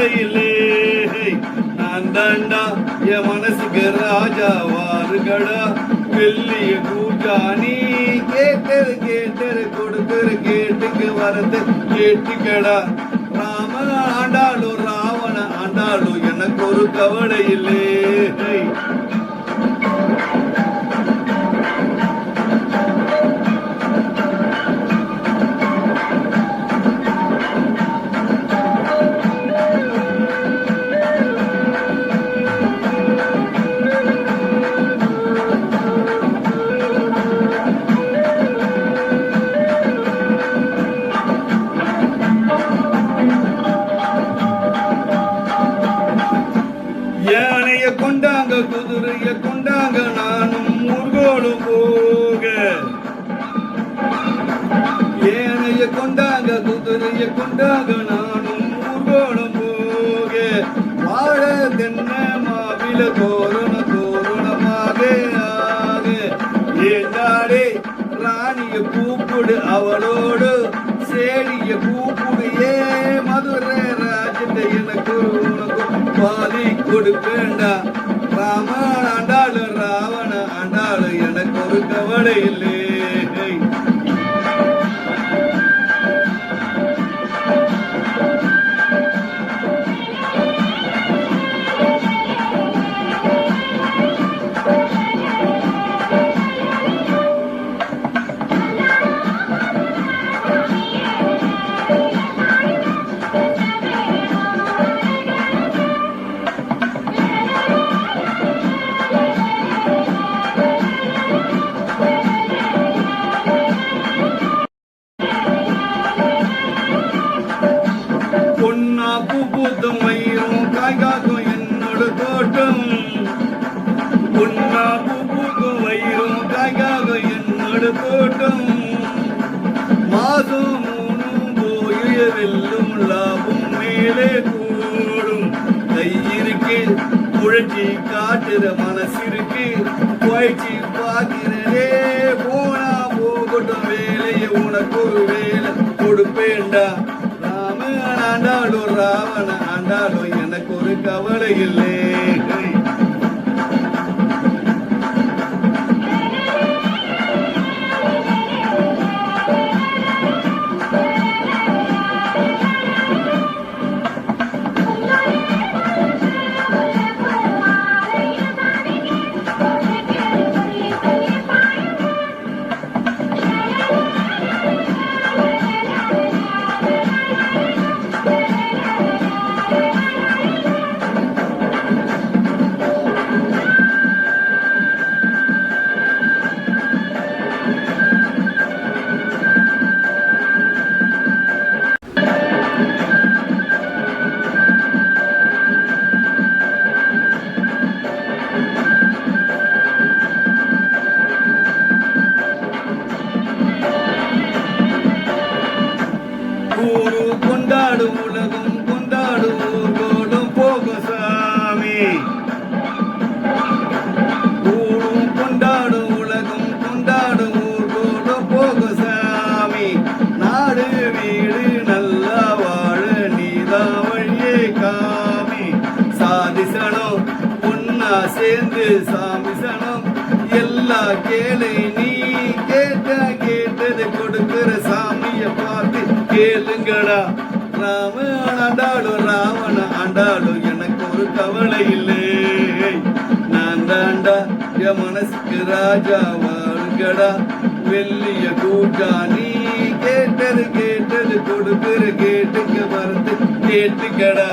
கவலையில்லே. நான் தாண்டா என் மனசுக்கு ராஜா வாருகடா வெள்ளிய கூட்டா. நீ கேட்டது கேட்டது கொடுக்குற கேட்டுக்கு வரது கேட்டுக்கடா. ராம ஆண்டாலும் ராவண ஆண்டாலும் எனக்கு ஒரு கவலை இல்லை. யானைய கொண்டாங்க குதிரைய கொண்டாங்க நானும் ஊர்கோளும் போக. ஏனைய கொண்டாங்க குதிரைய கொண்டாங்க நானும் ஊர்கோளும் போக. வாழ தென்ன மாவில தோரண தோரணமாக ஆக. ஏண்டாடே ராணிய கூப்பிடு அவளோடு சேடிய கூப்பிடு. ஏ மதுரை ராஜன் எனக்கு பாதி கொடுப்பேண்டா. ராமன் ஆண்டாளு ராவண ஆண்டாளு எனக்கு ஒரு கவலை இல்லை. பொன்னா பூத்தும் மயிரும் காய்காக்கும் என்னோட தோட்டம். பொன்னா பூத்தும் மயிரும் காய்காக்கும் என்னோட தோட்டம். மாதம் மூணும் போய வெல்லும் லாபம் மேலே கூடும். கையிருக்கு உழைச்சி காட்டுற மனசிருக்கு போயிடுச்சு பார்க்கிறதே. போனா போகட்டும் வேலையை உனக்கு ஒரு வேலை கொடுப்பேண்டா. ஆண்டாலும் ராவண ஆண்டாலும் எனக்கு ஒரு கவலை இல்லை. ஊரு கொண்டாடும் உலகம் கொண்டாடும் ஊர்கோடும் போக சாமி. ஊரும் கொண்டாடும் உலகம் கொண்டாடும் ஊர்கோடும் போக சாமி. நாடு வீடு நல்லா வாழ நீதான் வழியே காமி. சாதிசனம் ஒன்னா சேர்ந்து சாமிசனம் எல்லா கேளை. நீ கேட்டது கொடுக்கிற சாமிய பார்த்து கேளுங்கடா. ராமன் ஆண்டாலும் ராவண ஆண்டாலும் எனக்கு ஒரு கவலை இல்லை. நான் தாண்டா என் மனசுக்கு ராஜா வாருங்கடா வெள்ளிய கூட்டா. நீ கேட்டது கொடுக்கிற கேட்டுக்கு மறந்து கேட்டுக்கடா.